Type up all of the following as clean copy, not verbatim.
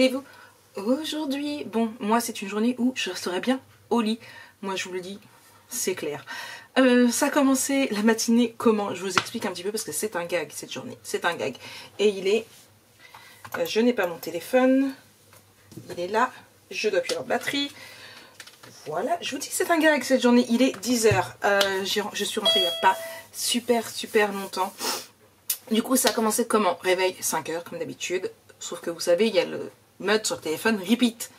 allez-vous aujourd'hui? Bon, moi c'est une journée où je resterai bien au lit. Moi je vous le dis, c'est clair. Ça a commencé la matinée comment? Je vous explique un petit peu parce que c'est un gag cette journée. C'est un gag. Et il est... je n'ai pas mon téléphone. Il est là. Je dois appuyer en batterie. Voilà, je vous dis que c'est un gag cette journée. Il est 10 h. Je suis rentrée il n'y a pas super longtemps. Du coup, ça a commencé comment? Réveil 5 h comme d'habitude. Sauf que vous savez, il y a le mode sur le téléphone repeat.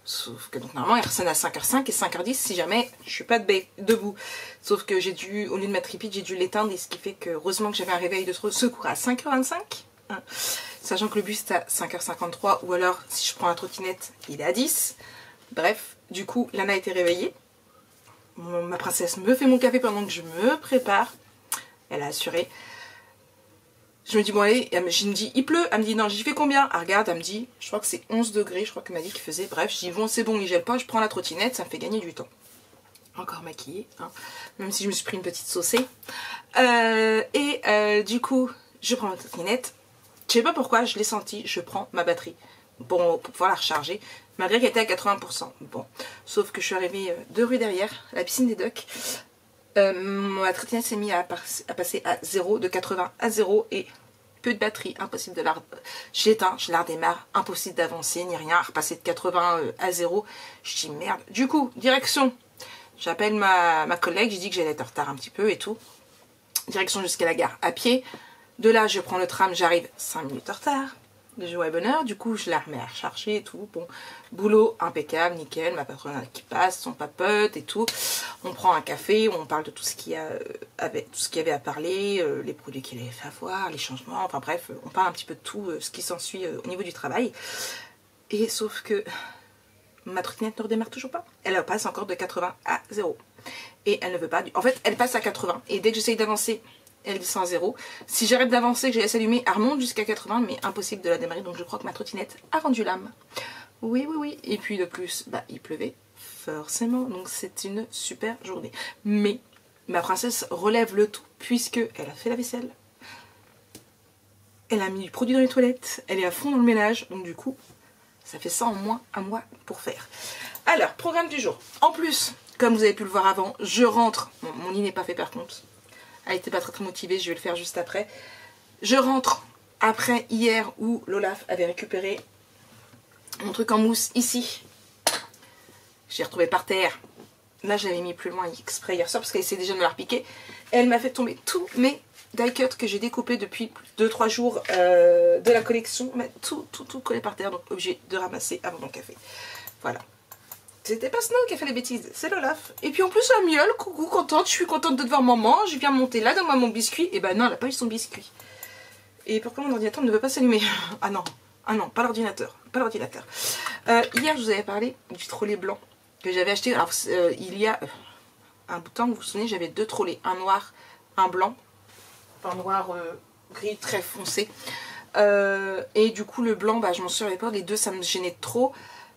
Sauf que donc normalement, il sonne à 5h05 et 5h10 si jamais je suis pas debout. Sauf que j'ai dû, au lieu de mettre repeat, j'ai dû l'éteindre. Et ce qui fait que, heureusement que j'avais un réveil de secours à 5h25. Hein, sachant que le bus est à 5h53. Ou alors, si je prends la trottinette, il est à 10. Bref, du coup, Lana a été réveillée. Ma princesse me fait mon café pendant que je me prépare. Elle a assuré. Je me dis, bon allez, je me dis, il pleut. Elle me dit, non, j'y fais combien? Elle regarde, elle me dit, je crois que c'est 11 degrés, je crois qu'elle m'a dit qu'il faisait. Bref, je dis, bon, c'est bon, il gèle pas, je prends la trottinette, ça me fait gagner du temps. Encore maquillée, hein, même si je me suis pris une petite saucée. Du coup, je prends ma trottinette. Je sais pas pourquoi, je l'ai senti, je prends ma batterie pour pouvoir la recharger, malgré qu'elle était à 80%. Bon, sauf que je suis arrivée 2 rues derrière, la piscine des docks. Ma trottinette s'est mise à passer à 0, de 80 à 0 et peu de batterie, impossible de la... J'éteins, je la redémarre, impossible d'avancer ni rien, repasser de 80 à 0. Je dis merde. Du coup, direction, j'appelle ma collègue, je dis que j'allais être en retard un petit peu et tout. Direction jusqu'à la gare à pied. De là, je prends le tram, j'arrive 5 minutes en retard. De joie et bonheur, du coup je la remets à recharger et tout, bon, boulot impeccable, nickel, ma patronne qui passe, son papote et tout, on prend un café, on parle de tout ce qu'il y avait à parler, les produits qu'il avait fait avoir, les changements, enfin bref, on parle un petit peu de tout ce qui s'ensuit au niveau du travail, et sauf que ma trottinette ne redémarre toujours pas, elle passe encore de 80 à 0, et elle ne veut pas, en fait elle passe à 80, et dès que j'essaye d'avancer, elle descend à 0. Si j'arrête d'avancer, que je laisse allumer, elle remonte jusqu'à 80, mais impossible de la démarrer. Donc je crois que ma trottinette a rendu l'âme. Oui. Et puis de plus, bah, il pleuvait, forcément. Donc c'est une super journée. Mais ma princesse relève le tout, puisque elle a fait la vaisselle. Elle a mis du produit dans les toilettes. Elle est à fond dans le ménage. Donc du coup, ça fait ça en moins à moi pour faire. Alors, programme du jour. En plus, comme vous avez pu le voir avant, je rentre. Bon, mon lit n'est pas fait par contre. Elle n'était pas très motivée, je vais le faire juste après. Je rentre après hier où l'Olaf avait récupéré mon truc en mousse ici. J'ai retrouvé par terre. Là, je l'avais mis plus loin exprès hier soir parce qu'elle essayait déjà de me la repiquer. Elle m'a fait tomber tous mes die cuts que j'ai découpés depuis 2-3 jours de la collection. Mais tout collé par terre, donc obligé de ramasser avant mon café. Voilà. C'était pas Snow qui a fait les bêtises, c'est l'Olaf. Et puis en plus la miaule, coucou, contente, je suis contente de te voir maman, je viens monter là, donne-moi mon biscuit. Et ben non, elle a pas eu son biscuit. Et pourquoi mon ordinateur ne veut pas s'allumer? Ah non, pas l'ordinateur, hier je vous avais parlé du trolley blanc que j'avais acheté. Alors il y a un bout de temps, vous vous souvenez, j'avais 2 trolley, un noir, un blanc. Un noir gris très foncé. Et du coup le blanc, bah, je m'en servais pas, les deux ça me gênait trop.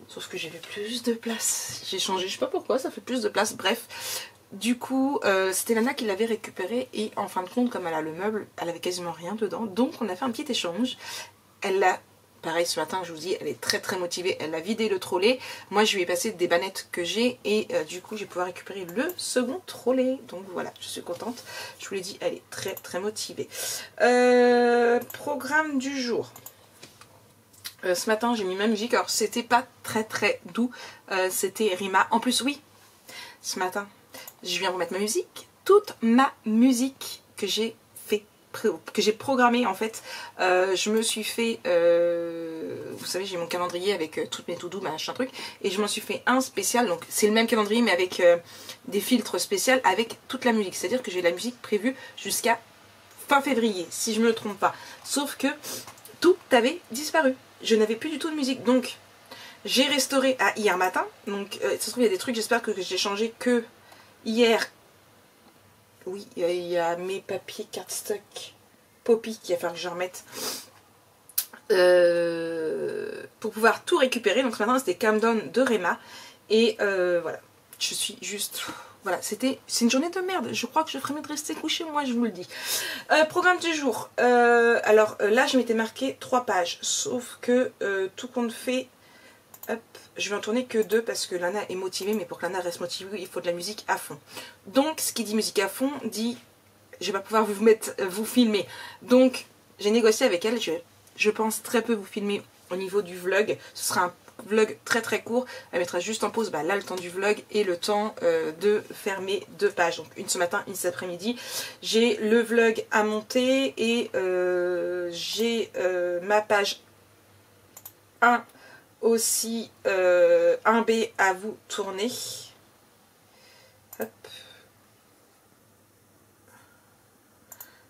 Sauf que j'avais plus de place. J'ai changé, je sais pas pourquoi, ça fait plus de place. Bref, du coup, c'était Lana qui l'avait récupéré. Et en fin de compte, comme elle a le meuble, elle avait quasiment rien dedans. Donc on a fait un petit échange. Elle l'a, pareil ce matin, je vous dis, elle est très motivée. Elle a vidé le trolley. Moi, je lui ai passé des bannettes que j'ai. Et du coup, je vais pouvoir récupérer le second trolley. Donc voilà, je suis contente. Je vous l'ai dit, elle est très motivée. Programme du jour. Ce matin j'ai mis ma musique, alors c'était pas très doux, c'était Rima. En plus oui, ce matin je viens remettre ma musique, toute ma musique que j'ai programmée en fait. Je me suis fait, vous savez j'ai mon calendrier avec toutes mes to-do, machin truc, et je m'en suis fait un spécial, donc c'est le même calendrier mais avec des filtres spéciaux avec toute la musique, c'est à dire que j'ai la musique prévue jusqu'à fin février si je me trompe pas, sauf que tout avait disparu. Je n'avais plus du tout de musique, donc j'ai restauré à hier matin. Donc ça se trouve il y a des trucs, j'espère que j'ai changé que hier. Oui, il y a mes papiers cardstock Poppy qu'il va falloir que je remette pour pouvoir tout récupérer. Donc ce matin c'était Calm Down de Rema et voilà, je suis juste Voilà, c'est une journée de merde. Je crois que je ferais mieux de rester couché, moi je vous le dis. Programme du jour. Alors là, je m'étais marqué 3 pages. Sauf que tout compte fait, hop, je vais en tourner que 2 parce que Lana est motivée. Mais pour que Lana reste motivée, il faut de la musique à fond. Donc, ce qui dit musique à fond, dit je vais pas pouvoir vous filmer. Donc, j'ai négocié avec elle. Je pense très peu vous filmer au niveau du vlog. Ce sera un vlog très très court. Elle mettra juste en pause là le temps du vlog et le temps de faire mes 2 pages. Donc une ce matin, une cet après-midi. J'ai le vlog à monter et j'ai ma page 1 aussi 1B à vous tourner. Hop.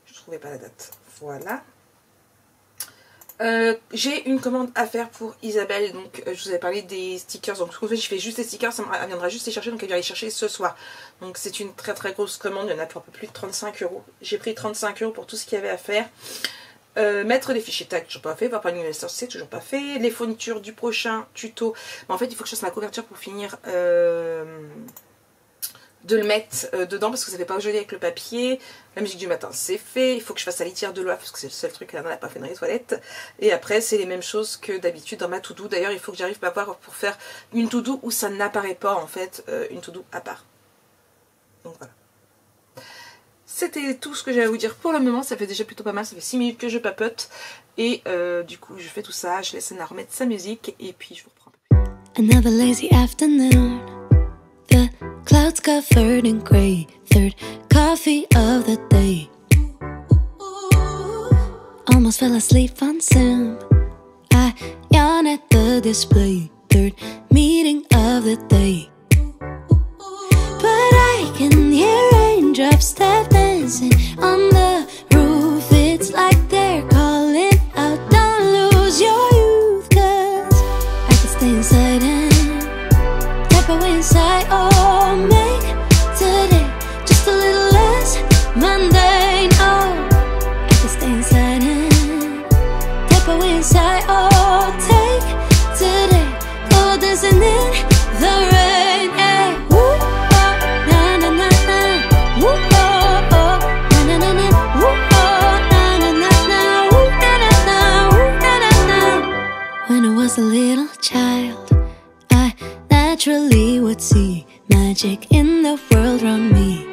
Je trouvais pas la date. Voilà. J'ai une commande à faire pour Isabelle, donc je vous avais parlé des stickers, donc ce que je fais juste des stickers, elle viendra juste les chercher, donc elle vient les chercher ce soir. Donc c'est une très très grosse commande, il y en a pour un peu plus de 35 €. J'ai pris 35 € pour tout ce qu'il y avait à faire. Mettre les fichiers tag, toujours pas fait, voir par l'université, c'est toujours pas fait. Les fournitures du prochain tuto, mais en fait il faut que je fasse ma couverture pour finir de le mettre dedans parce que ça fait pas joli avec le papier. La musique du matin c'est fait, il faut que je fasse la litière de loi parce que c'est le seul truc qu'elle n'a pas fait dans les toilettes. Et après c'est les mêmes choses que d'habitude dans ma to-do. D'ailleurs il faut que j'arrive à voir pour faire une to-do où ça n'apparaît pas en fait une to-do à part. Donc voilà. C'était tout ce que j'avais à vous dire pour le moment, ça fait déjà plutôt pas mal, ça fait 6 minutes que je papote. Et du coup je fais tout ça, je laisse Anna remettre sa musique et puis je vous reprends un peu plus. Another lazy afternoon. The clouds covered in gray. Third coffee of the day. Almost fell asleep on Zoom. I yawn at the display. Third meeting of the day. But I can hear raindrops tap dancing on the roof. It's like they're calling out, don't lose your youth. Cause I can stay inside and tap away inside. Oh, make today just a little less mundane. Oh, I can stay inside and tap away inside. Oh, take today, go dancing in the rain. Hey, woo, oh, na na na na, woo, oh, oh, na na na na, woo, oh, na na na na, woo, na na na, woo, na na na. When I was a little child, I naturally would see magic in the world around me.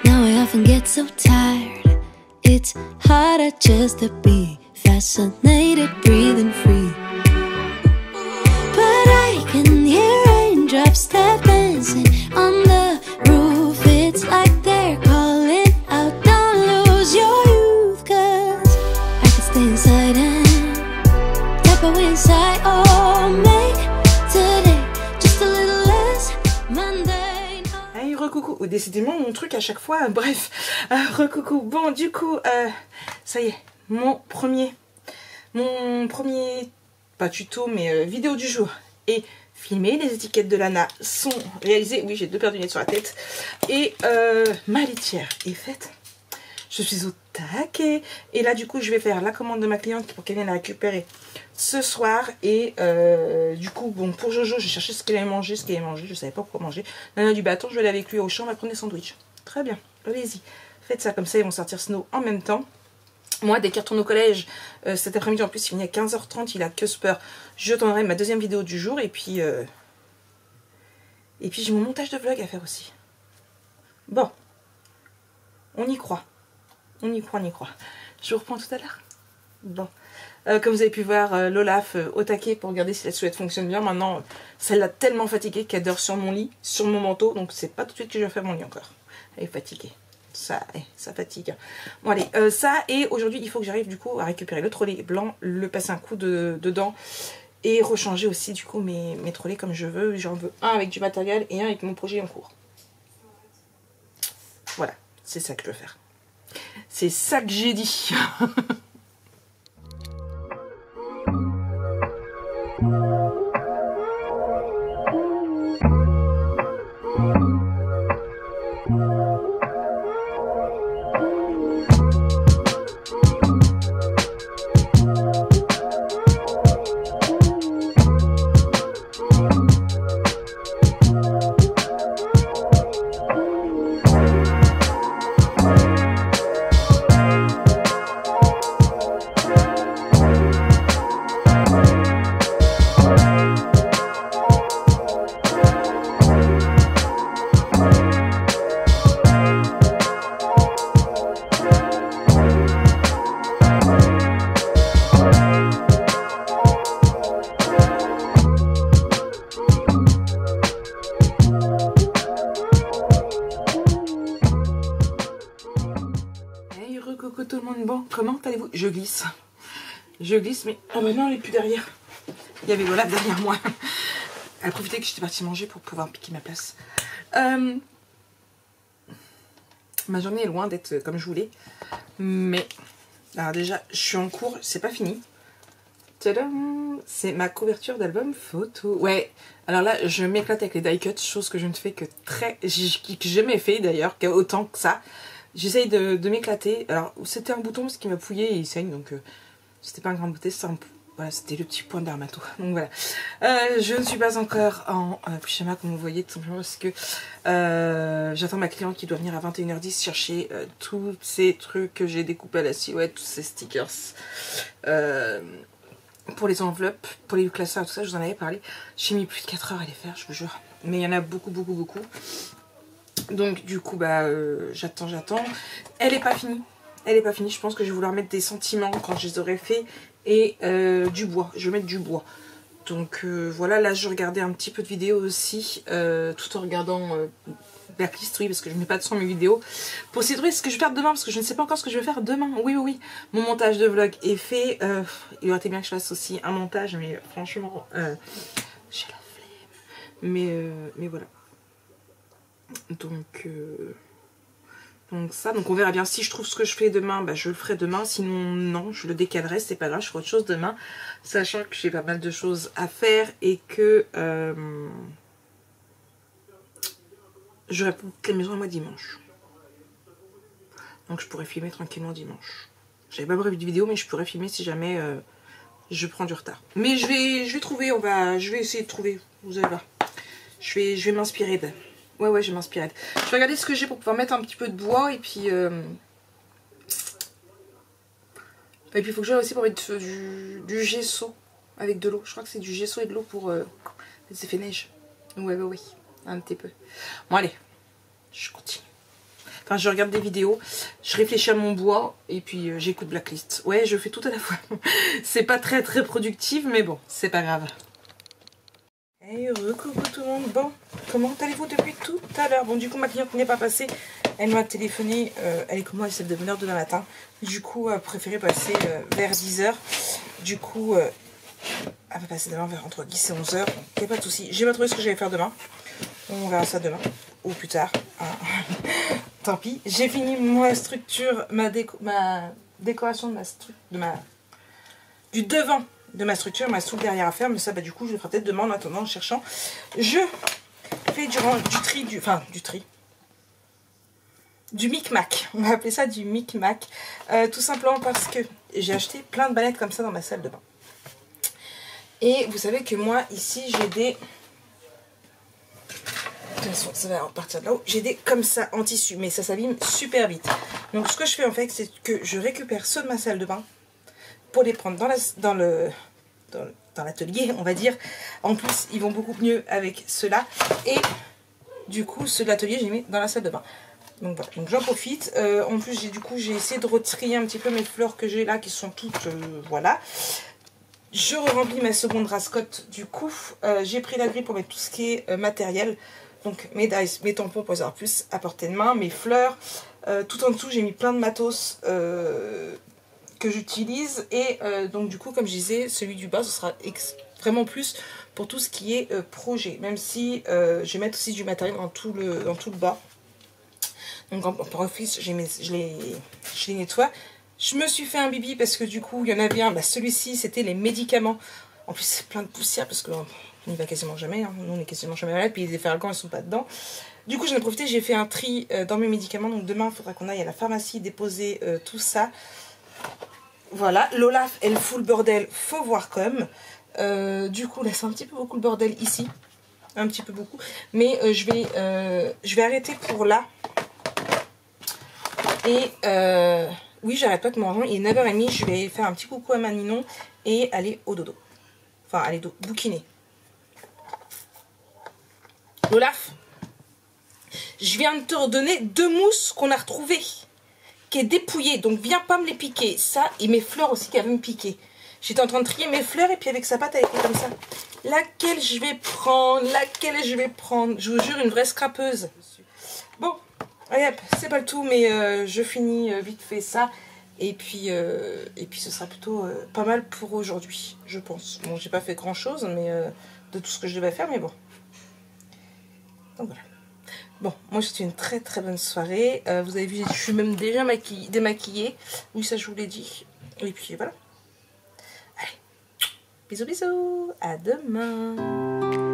Now I often get so tired, it's harder just to be fascinated, breathing free. But I can hear raindrops tap dancing on the roof. It's like they're calling out, don't lose your youth. Cause I can stay inside and tap away inside. Oh, make today just a little less mundane. Hey, recoucou. Oh, décidément mon truc à chaque fois, bref. Recoucou. Bon, du coup, ça y est, mon premier, pas tuto, mais vidéo du jour est filmé. Les étiquettes de Lana sont réalisées. Oui, j'ai 2 paires de lunettes sur la tête. Et ma litière est faite. Je suis au taquet. Et là, du coup, je vais faire la commande de ma cliente pour qu'elle vienne la récupérer ce soir. Et du coup, bon, pour Jojo, j'ai cherché ce qu'elle allait manger, je savais pas quoi manger. Lana du bâton, je vais aller avec lui au champ, on va prendre des sandwichs. Très bien, allez-y. Faites ça, comme ça, ils vont sortir Snow en même temps. Moi, dès qu'il retourne au collège, cet après-midi, en plus, il finit à 15h30, il a que peur. Je tournerai ma deuxième vidéo du jour. Et puis j'ai mon montage de vlog à faire aussi. Bon, on y croit. On y croit, on y croit. Je vous reprends tout à l'heure. Bon. Comme vous avez pu voir, l'Olaf au taquet pour regarder si la souillette fonctionne bien. Maintenant, ça l'a tellement fatiguée qu'elle dort sur mon lit, sur mon manteau. Donc, c'est pas tout de suite que je vais faire mon lit encore. Elle est fatiguée. Ça fatigue. Bon allez, ça et aujourd'hui il faut que j'arrive du coup à récupérer le trolley blanc, le passer un coup dedans et rechanger aussi du coup mes trolley comme je veux. J'en veux un avec du matériel et un avec mon projet en cours. Voilà, c'est ça que je veux faire. C'est ça que j'ai dit. bon, comment allez-vous? Je glisse. Je glisse, mais... Oh bah non, elle n'est plus derrière. Il y avait Lola derrière moi. Elle a profité que j'étais partie manger pour pouvoir piquer ma place. Ma journée est loin d'être comme je voulais. Mais... Alors déjà, je suis en cours, c'est pas fini. Tadam! C'est ma couverture d'album photo. Ouais, alors là, je m'éclate avec les die cuts, chose que je ne fais que que j'ai jamais fait d'ailleurs, autant que ça. J'essaye de m'éclater. Alors, c'était un bouton parce qu'il m'a pouillé et il saigne, donc c'était pas un grand bouton, voilà, c'était le petit point dermato. Donc voilà. Je ne suis pas encore en pyjama comme vous voyez, tout simplement parce que j'attends ma cliente qui doit venir à 21h10 chercher tous ces trucs que j'ai découpés à la silhouette, tous ces stickers. Pour les enveloppes, pour les classeurs, tout ça, je vous en avais parlé. J'ai mis plus de 4 heures à les faire, je vous jure. Mais il y en a beaucoup. Donc du coup, bah, j'attends. Elle est pas finie. Je pense que je vais vouloir mettre des sentiments quand je les aurai fait. Et du bois. Je vais mettre du bois. Donc voilà, là je regardais un petit peu de vidéos aussi. Tout en regardant Blacklist, oui, parce que je ne mets pas de son mes vidéos. Pour essayer de trouver ce que je vais faire demain, parce que je ne sais pas encore ce que je vais faire demain. Oui. Mon montage de vlog est fait. Il aurait été bien que je fasse aussi un montage, mais franchement, j'ai la flemme. Mais voilà. Donc ça, donc on verra bien. Si je trouve ce que je fais demain, bah je le ferai demain. Sinon, non, je le décalerai, c'est pas grave, je ferai autre chose demain. Sachant que j'ai pas mal de choses à faire et que j'aurai toute la maison à moi dimanche. Donc je pourrais filmer tranquillement dimanche. J'avais pas prévu de vidéo, mais je pourrais filmer si jamais je prends du retard. Mais je vais trouver, je vais essayer de trouver, vous allez voir. Je vais m'inspirer d'elle. Ouais, je vais m'inspirer. Je vais regarder ce que j'ai pour pouvoir mettre un petit peu de bois. Et puis il faut que j'aille aussi pour mettre du gesso avec de l'eau. Je crois que c'est du gesso et de l'eau pour les effets neige. Ouais, un petit peu. Bon, allez, je continue. Enfin, je regarde des vidéos, je réfléchis à mon bois et puis j'écoute Blacklist. Ouais, je fais tout à la fois. C'est pas très productif, mais bon, c'est pas grave. Hey, recoucou tout le monde. Bon, comment allez-vous depuis tout à l'heure? Bon, du coup, ma cliente n'est pas passée. Elle m'a téléphoné. Elle est comme moi, elle essaie de venir demain matin. Du coup, elle a préféré passer vers 10h. Du coup, elle va passer demain vers entre 10 et 11h. Il n'y a pas de souci. J'ai pas trouvé ce que j'allais faire demain. On verra ça demain. Ou plus tard. Hein. Tant pis. J'ai fini ma structure, ma décoration du devant de ma structure, ma soupe derrière à faire, mais ça bah du coup je le ferai peut-être demain en attendant en cherchant. Je fais du micmac, on va appeler ça du micmac, tout simplement parce que j'ai acheté plein de ballettes comme ça dans ma salle de bain. Et vous savez que moi ici j'ai des... De toute façon ça va partir de là-haut, j'ai des comme ça en tissu, mais ça s'abîme super vite. Donc ce que je fais en fait, c'est que je récupère ceux de ma salle de bain pour les prendre dans l'atelier, on va dire. En plus, ils vont beaucoup mieux avec ceux-là. Et du coup, ceux de l'atelier, je les mets dans la salle de bain. Donc voilà, donc j'en profite. En plus, j'ai essayé de retrier un petit peu mes fleurs que j'ai là, qui sont toutes, voilà. Je remplis ma seconde rascotte du coup. J'ai pris la grille pour mettre tout ce qui est matériel. Donc mes dice, mes tampons pour les avoir plus à portée de main, mes fleurs. Tout en dessous, j'ai mis plein de matos que j'utilise et donc du coup comme je disais, celui du bas ce sera vraiment plus pour tout ce qui est projet, même si je vais mettre aussi du matériel dans tout le bas. Donc en profite, je les nettoie. Je me suis fait un bibi parce que du coup il y en avait un, bah, celui-ci c'était les médicaments, en plus c'est plein de poussière parce qu'on n'y va quasiment jamais, hein. Nous on est quasiment jamais malade, puis les ferragants ils sont pas dedans. Du coup j'en ai profité, j'ai fait un tri dans mes médicaments, donc demain il faudra qu'on aille à la pharmacie déposer tout ça. Voilà, l'Olaf, elle fout le bordel, faut voir comme. Du coup, là, c'est un petit peu beaucoup le bordel ici. Un petit peu beaucoup. Mais je vais arrêter pour là. Et oui, j'arrête pas que mon rangement. Il est 9h30, je vais faire un petit coucou à Maninon et aller au dodo. Enfin, aller bouquiner. L'Olaf, je viens de te redonner 2 mousses qu'on a retrouvées. Qui est dépouillé, donc viens pas me les piquer. Ça et mes fleurs aussi qui avaient me piquer. J'étais en train de trier mes fleurs et puis avec sa patte elle était comme ça. Laquelle je vais prendre? Je vous jure, une vraie scrapeuse. Bon, allez hop, c'est pas le tout, mais je finis vite fait ça. Et puis ce sera plutôt pas mal pour aujourd'hui, je pense. Bon, j'ai pas fait grand chose mais de tout ce que je devais faire, mais bon. Donc voilà. Bon, moi je vous souhaite une très très bonne soirée. Vous avez vu, je suis même déjà démaquillée. Oui, ça je vous l'ai dit. Et puis voilà. Allez, bisous bisous, à demain.